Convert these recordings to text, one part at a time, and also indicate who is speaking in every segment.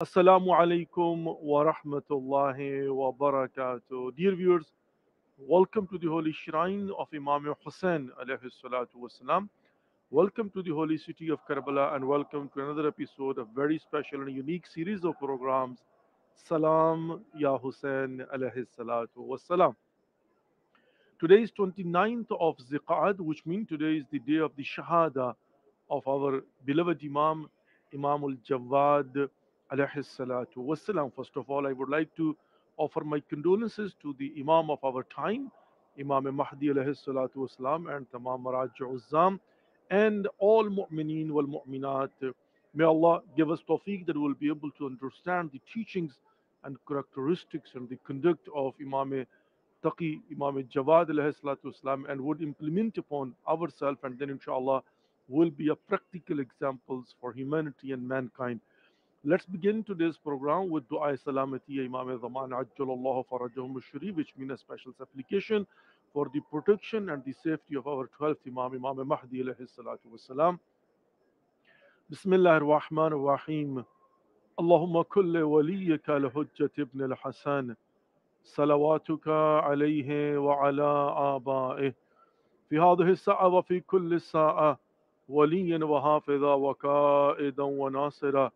Speaker 1: Assalamu alaikum wa rahmatullahi wa barakatuh. Dear viewers, welcome to the holy shrine of Imam Hussain alayhi salatu wasalam. Welcome to the holy city of Karbala and welcome to another episode of very special and unique series of programs. Salaam Ya Hussain alayhi salatu wasalam. Today is 29th of Ziqa'ad, which means today is the day of the Shahada of our beloved Imam, Imam al-Jawad alayhi salatu wassalam. First of all, I would like to offer my condolences to the Imam of our time, Imam Mahdi alayhi salatu wassalam, and Tamam Maraj Uzzam, and all mu'mineen wal mu'minat. May Allah give us tawfiq that we will be able to understand the teachings and characteristics and the conduct of Imam Taqi, Imam Jawad alayhi salatu wasalam, and would implement upon ourselves, and then inshallah will be a practical examples for humanity and mankind. Let's begin today's program with Dua Salamati Imam Zaman Ajjalallahu Farajahum Sharif, which means a special supplication for the protection and the safety of our 12th Imam, Imam Mahdi alayhi salatu wasalam. Bismillah ar-Rahman ar-Rahim. اللهم كل وليك الحجة ابن الحسن صلواتك عليه وعلى آبائه في هذه الساعة وفي كل ساعة وليا وحافظا وقائدا وناصرا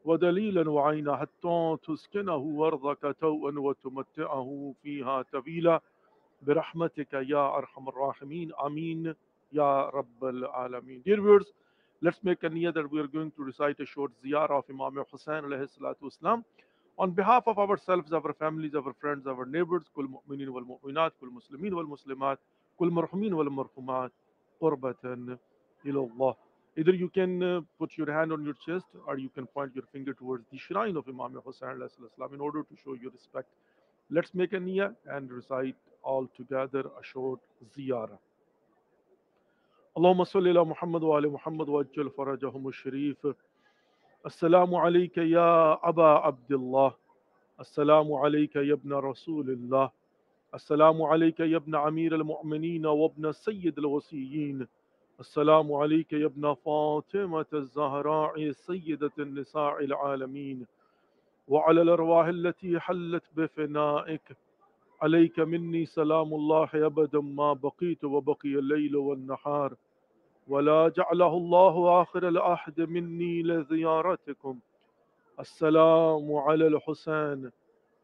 Speaker 1: ودليلا وعينا حتى تسكنه أرضك توءا وتمتعه فيها طويلا برحمتك يا أرحم الراحمين آمين يا رب العالمين. Dear viewers, let's make a niyyah that we are going to recite a short ziyarah of Imam Hussain alayhi salatu wasalam on behalf of ourselves, our families, our friends, our neighbors, كل مؤمنين والمؤمنات, كل مسلمين والمسلمات, كل مرحومين والمرحومات, قربة إلى الله. Either you can put your hand on your chest or you can point your finger towards the shrine of Imam Hussain alayhi salam in order to show your respect. Let's make a niyyah and recite all together a short ziyarah. اللهم صل على محمد وآل محمد وأجل فرجهم الشريف. السلام عليك يا أبا عبد الله. السلام عليك يا ابن رسول الله. السلام عليك يا ابن أمير المؤمنين وابن سيد الوصيين. السلام عليك يا ابن فاطمة الزهراء سيدة النساء العالمين وعلى الأرواح التي حلت بفنائك. عليك مني سلام الله أبدا ما بقيت وبقي الليل والنهار ولا جعله الله آخر العهد مني لزيارتكم. السلام على الحسين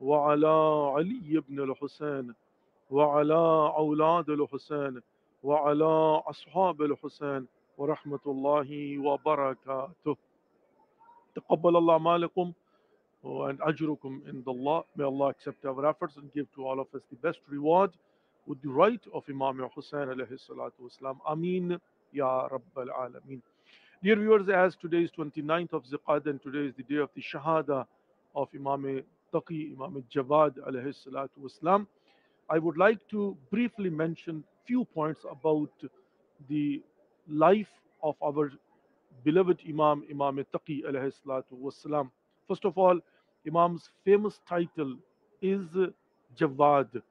Speaker 1: وعلى علي بن الحسين وعلى أولاد الحسين وعلى أصحاب الحسين ورحمة الله وبركاته. تقبل الله أعمالكم and ajrukum in Allah. May Allah accept our efforts and give to all of us the best reward with the right of Imam Hussain alayhi salatu wasalam. Ameen Ya Rabbal Alameen. Dear viewers, as today is 29th of Ziqad and today is the day of the Shahada of Imam Taqi, Imam Jawad alayhi salatu wasalam, I would like to briefly mention few points about the life of our beloved Imam, Imam Taqi alayhi salatu wasalam. First of all, Imam's famous title is Jawad,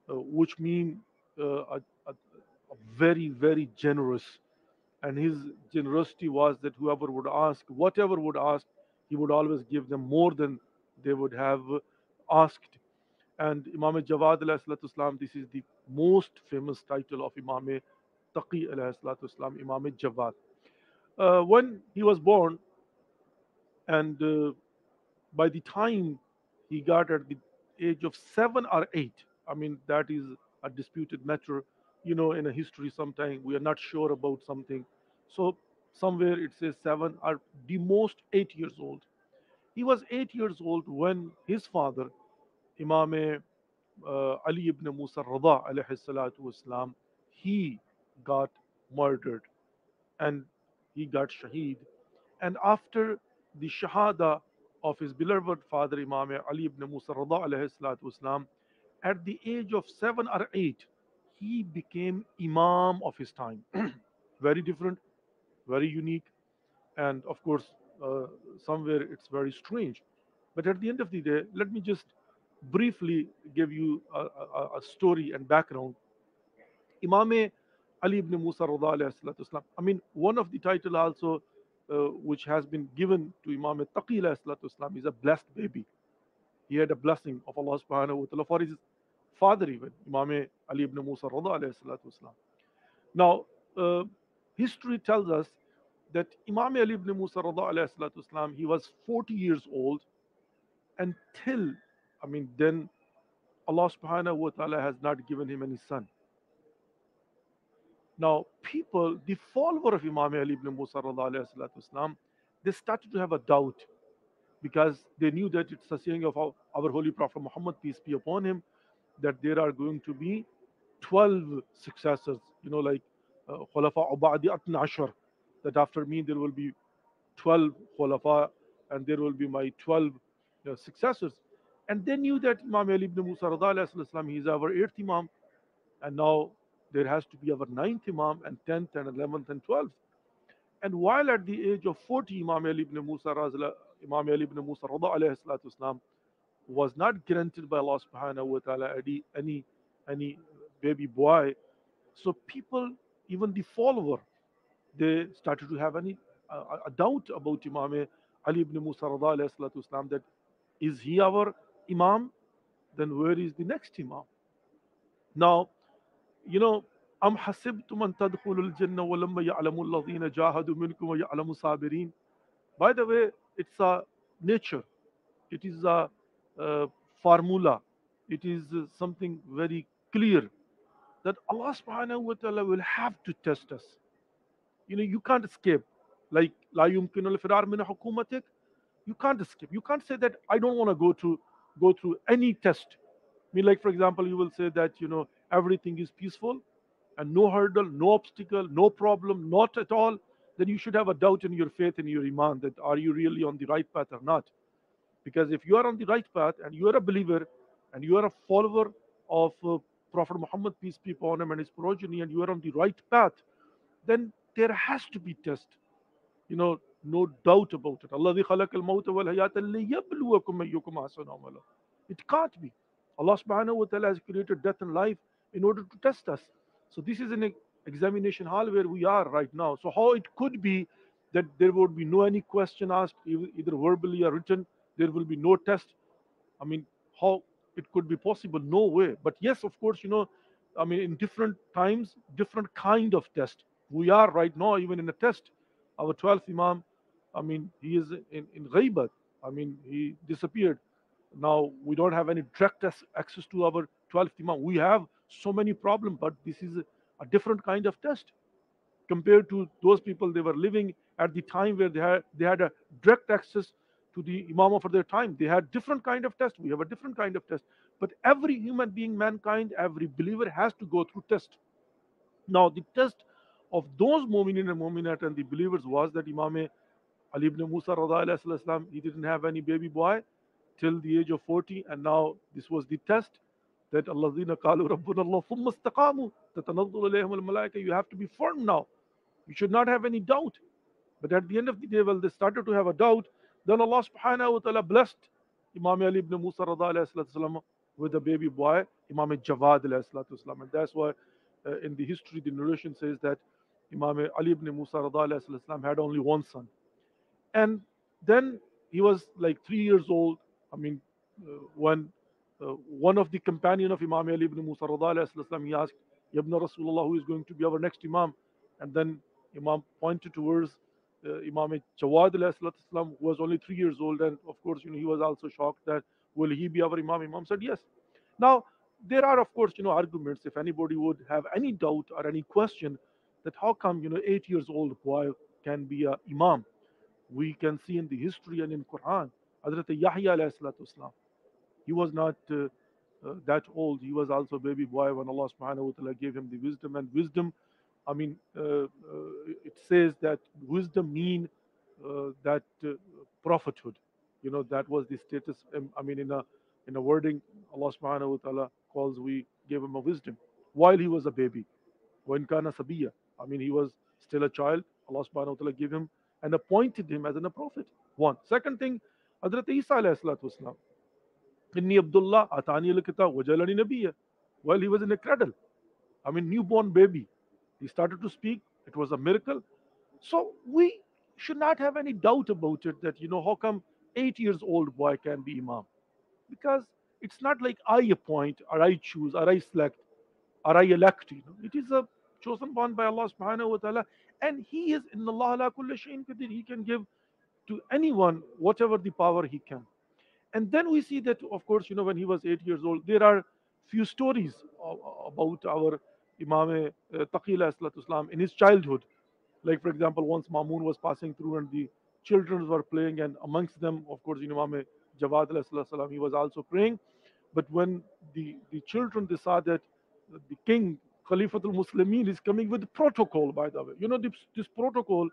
Speaker 1: which means a very, very generous. And his generosity was that whoever would ask, whatever would ask, he would always give them more than they would have asked. And Imam Jawad alayhi salatu wasalam, this is the most famous title of Imam Taqi alayhi salatu wasalam, Imam Jawad. When he was born, and by the time he got at the age of 7 or 8, I mean, that is a disputed matter. You know, in a history, sometimes we are not sure about something. So, somewhere it says 7 or the most 8 years old. He was 8 years old when his father, Imam Ali ibn Musa Rada alayhi salatu wasalam, he got murdered and he got shaheed. And after the shahada of his beloved father Imam Ali ibn Musa Rada alayhi salatu wasalam, at the age of 7 or 8, he became Imam of his time. Very different, very unique, and of course, uh, somewhere it's very strange. But at the end of the day, let me just briefly give you a story and background. Imam Ali ibn Musa Rada alayhi salatu wasalam, I mean, one of the title also which has been given to Imam Taqi alayhi salatu wasalam, is a blessed baby. He had a blessing of Allah subhanahu wa ta'ala for his father even, Imam Ali ibn Musa Rada alayhi salatu wasalam. Now, uh, history tells us that Imam Ali ibn Musa Rada alayhi salatu wasalam, he was 40 years old until, then Allah subhanahu wa ta'ala has not given him any son. Now, people, the follower of Imam Ali ibn Musa Rada alayhi salatu wasalam, they started to have a doubt because they knew that it's a saying of our Holy Prophet Muhammad, peace be upon him, that there are going to be 12 successors, like Khulafa Ubadi Atna Ashar, that after me there will be 12 Khulafa and there will be my 12 successors. And they knew that Imam Ali ibn Musa Rada Islam, he is our 8th Imam, and now there has to be our 9th Imam and 10th and 11th and 12th. And while at the age of 40, Imam Ali ibn Musa Rada alayhi salatu Islam was not granted by Allah subhanahu wa ta'ala any baby boy. So people, even the follower, they started to have a doubt about Imam Ali ibn Musa Rada alayhi salatu Islam, that is he our Imam? Then where is the next Imam? Now, you know, أم حسبتم أن تدخلوا الجنة ولما يعلم الذين جاهدوا منكم ويعلم الصابرين. By the way, it's a nature. It is a formula. It is something very clear that Allah subhanahu wa ta'ala will have to test us. You can't escape. Like لا يمكن الفرار من حكومتك. You can't escape. You can't say that I don't want to go through any test. Like for example, you will say that everything is peaceful and no hurdle, no obstacle, no problem, not at all. Then you should have a doubt in your faith and your iman, that are you really on the right path or not? Because if you are on the right path and you are a believer and you are a follower of Prophet Muhammad, peace be upon him, and his progeny, and you are on the right path, then there has to be test. No doubt about it. Allah khalaqa al-mawta wal hayata liyabluwakum ayyukum ahsanu amala. It can't be. Allah subhanahu wa ta'ala has created death and life in order to test us. So this is an examination hall where we are right now. So how it could be that there would be no any question asked, either verbally or written, there will be no test. I mean, how it could be possible? No way. But yes, of course, in different times, different kind of test. We are right now even in a test. Our 12th Imam, he is in Ghaibat. He disappeared. Now we don't have any direct access to our 12th Imam. We have so many problems, but this is a different kind of test compared to those people. They were living at the time where they had a direct access to the Imam of their time. They had different kind of test. We have a different kind of test. But every human being, mankind, every believer has to go through test. Now the test of those mu'minin and mu'minat and the believers was that Imam Ali ibn Musa Radha, he didn't have any baby boy till the age of 40, and now this was the test that Allazina qalu Rabbuna Allah thumma istaqamu tatanazzalu alayhim al-malaika. You have to be firm now. You should not have any doubt. But at the end of the day, well, they started to have a doubt. Then Allah subhanahu wa ta'ala blessed Imam Ali ibn Musa Radha with a baby boy, Imam Jawad. And that's why in the history, the narration says that Imam Ali ibn Musa Radha had only one son. And then he was like 3 years old. When one of the companion of Imam Ali ibn Musa Radha, he asked, Ibn Rasulullah, who is going to be our next Imam? And then Imam pointed towards Imam Jawad who was only 3 years old. And of course, he was also shocked that, will he be our Imam? Imam said, yes. Now, there are, of course, arguments. If anybody would have any doubt or any question that how come, 8 years old boy can be a Imam? We can see in the history and in Quran, Hazrat Yahya alayhi salatu wasalam, he was not that old. He was also a baby boy when Allah subhanahu wa ta'ala gave him the wisdom. And wisdom, it says that wisdom mean that prophethood. That was the status. In a wording, Allah subhanahu wa ta'ala calls, we gave him a wisdom while he was a baby. When kana sabiya, he was still a child. Allah subhanahu wa ta'ala gave him and appointed him as a prophet. One. Second thing, Hazrat Isa alayhi salatu wasalam, Inni Abdullah atani al-kitab wajalani nabiyya. While he was in a cradle, newborn baby, he started to speak. It was a miracle. So we should not have any doubt about it that, how come 8 years old boy can be Imam? Because it's not like I appoint or I choose or I select or I elect. It is a chosen one by Allah subhanahu wa ta'ala, and He is in Allah ala kulli shay'in qadir. He can give to anyone whatever the power He can. And then we see that, of course, when he was 8 years old, there are few stories about our Imam Taqi Islam in his childhood. Like, for example, once Mamun was passing through and the children were playing, and amongst them, of course, Imam Jawad salam, he was also praying. But when the children, they saw that the king, Khalifatul Muslimin, is coming with protocol, by the way. This protocol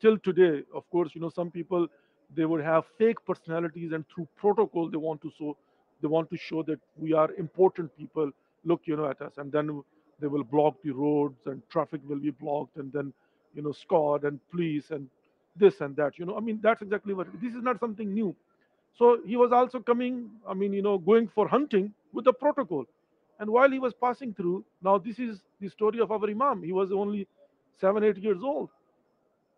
Speaker 1: till today, of course, some people, they would have fake personalities, and through protocol, they want to show that we are important people. Look, at us, and then they will block the roads, and traffic will be blocked, and then, squad and police and this and that. I mean, that's exactly what. This is not something new. So he was also coming, I mean, going for hunting with the protocol. And while he was passing through, now this is the story of our Imam. He was only 7, 8 years old.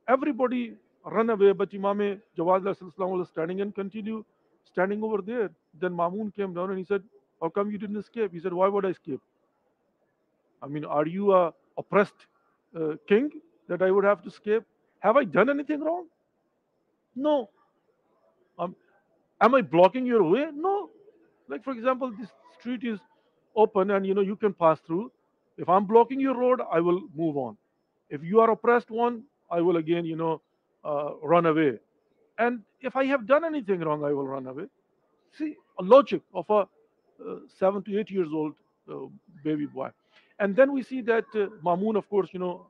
Speaker 1: Everybody run away, but Imam Jawad was standing and continue standing over there. Then Mamun came down and he said, "How come you didn't escape?" He said, "Why would I escape? I mean, are you a oppressed king that I would have to escape? Have I done anything wrong? No. Um, am I blocking your way? No. Like, for example, this street is open and you can pass through. If I'm blocking your road, I will move on. If you are oppressed one, I will again, run away. And if I have done anything wrong, I will run away. See, a logic of a 7 to 8 years old uh, baby boy. And then we see that Mamun, of course,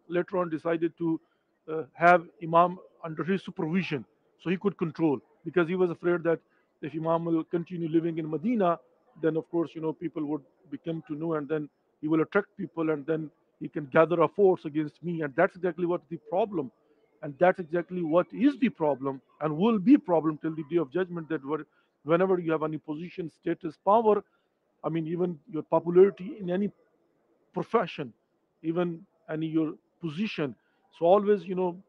Speaker 1: later on decided to have Imam under his supervision so he could control, because he was afraid that if Imam will continue living in Medina, then of course, people would become to know, and then he will attract people, and then he can gather a force against me. And that's exactly what the problem, and that's exactly what is the problem and will be problem till the day of judgment, that whenever you have any position, status, power, I mean, even your popularity in any profession, even any your position. So always,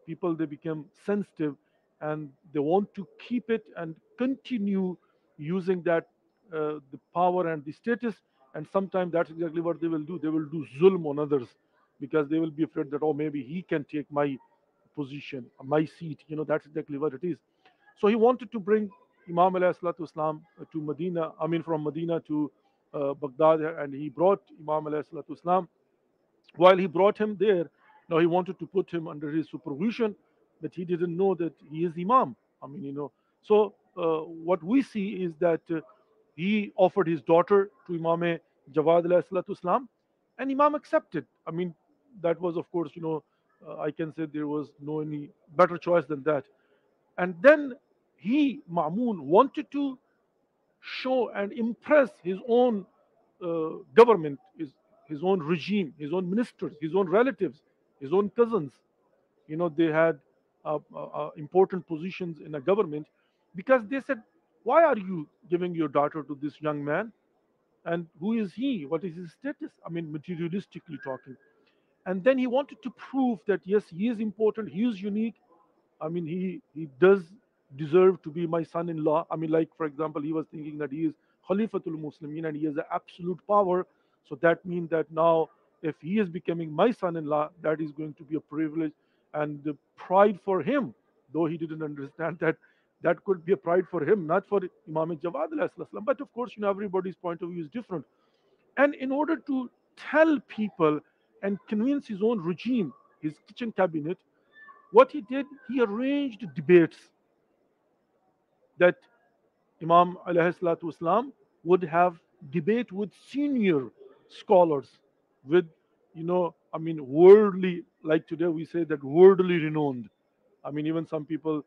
Speaker 1: people, they become sensitive, and they want to keep it and continue using that the power and the status. And sometimes that's exactly what they will do. They will do zulm on others, because they will be afraid that, oh, maybe he can take my position, my seat. That's exactly what it is. So he wanted to bring Imam alayhi salatu Islam to Medina, I mean, from Medina to Baghdad, and he brought Imam alayhi salatu Islam. While he brought him there, now he wanted to put him under his supervision, but he didn't know that he is Imam. I mean, So what we see is that he offered his daughter to Imam Jawad alayhi salatu Islam, and Imam accepted. I mean, that was, of course, I can say there was no any better choice than that. And then Ma'mun, wanted to show and impress his own government, his own regime, his own ministers, his own relatives, his own cousins. They had important positions in a government, because they said, "Why are you giving your daughter to this young man? And who is he? What is his status? I mean, materialistically talking." And then he wanted to prove that yes, he is important, he is unique. I mean, he does deserve to be my son-in-law. I mean, like, for example, he was thinking that he is Khalifatul Muslimin and he has the absolute power. So that means that now, if he is becoming my son-in-law, that is going to be a privilege and the pride for him. Though he didn't understand that that could be a pride for him, not for Imam Jawad alayhi salam. But of course, everybody's point of view is different. And in order to tell people and convince his own regime, his kitchen cabinet, what he did, he arranged debates that Imam alayhi salatu Islam would have debate with senior scholars, with, I mean, worldly, like today we say that worldly renowned. I mean, even some people,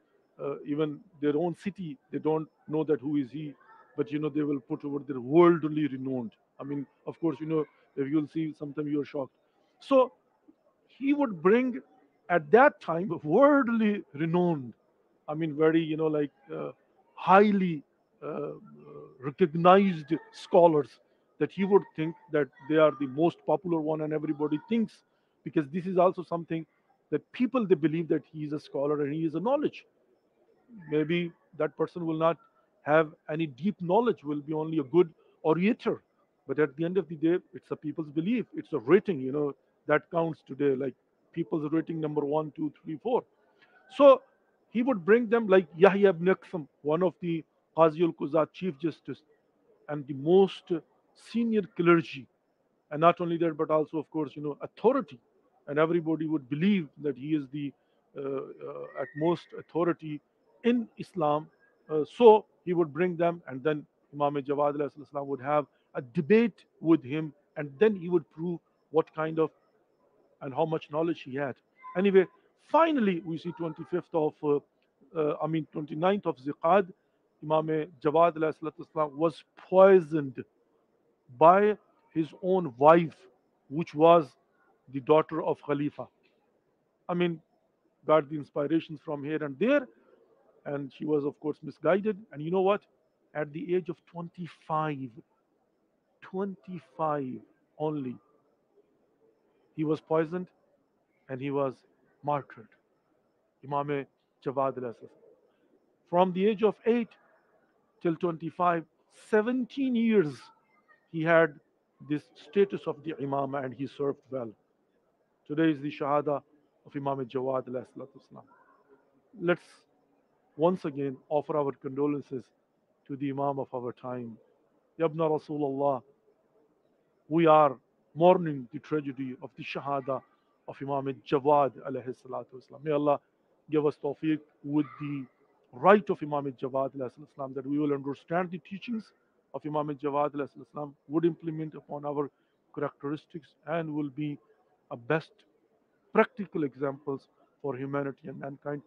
Speaker 1: even their own city, they don't know that who is he, but they will put over their worldly renowned. I mean, of course, if you'll see, sometimes you're shocked. So he would bring, at that time, worldly renowned, I mean, very, like highly recognized scholars, that he would think that they are the most popular one, and everybody thinks, because this is also something. that people they believe that he is a scholar and he is a knowledge. Maybe that person will not have any deep knowledge, will be only a good orator. But at the end of the day, it's a people's belief. It's a rating, that counts today. Like people's rating number one, two, three, four. So he would bring them like Yahya ibn Aksam, one of the Qazi al Quzat Chief Justice and the most senior clergy, and not only that but also of course authority, and everybody would believe that he is the at most authority in Islam. So he would bring them, and then Imam Jawad alayhi salam would have a debate with him, and then he would prove what kind of and how much knowledge he had. Anyway, finally we see 25th of 29th of Ziqad, Imam Jawad alayhi salam was poisoned by his own wife, which was the daughter of Khalifa. I mean, got the inspirations from here and there, and she was, of course, misguided. And you know what? At the age of 25, 25 only, he was poisoned and he was martyred. Imam Jawad al-Asas. From the age of 8 till 25, 17 years, he had this status of the Imam and he served well. Today is the Shahada of Imam Jawad alayhi salatu wasalam. Let's once again offer our condolences to the Imam of our time. Yabna Rasulullah, we are mourning the tragedy of the Shahada of Imam Jawad alayhi salatu wasalam. May Allah give us tawfiq with the right of Imam Jawad alayhi salam, that we will understand the teachings of Imam Jawad alayhi salam, would implement upon our characteristics, and will be a best practical examples for humanity and mankind.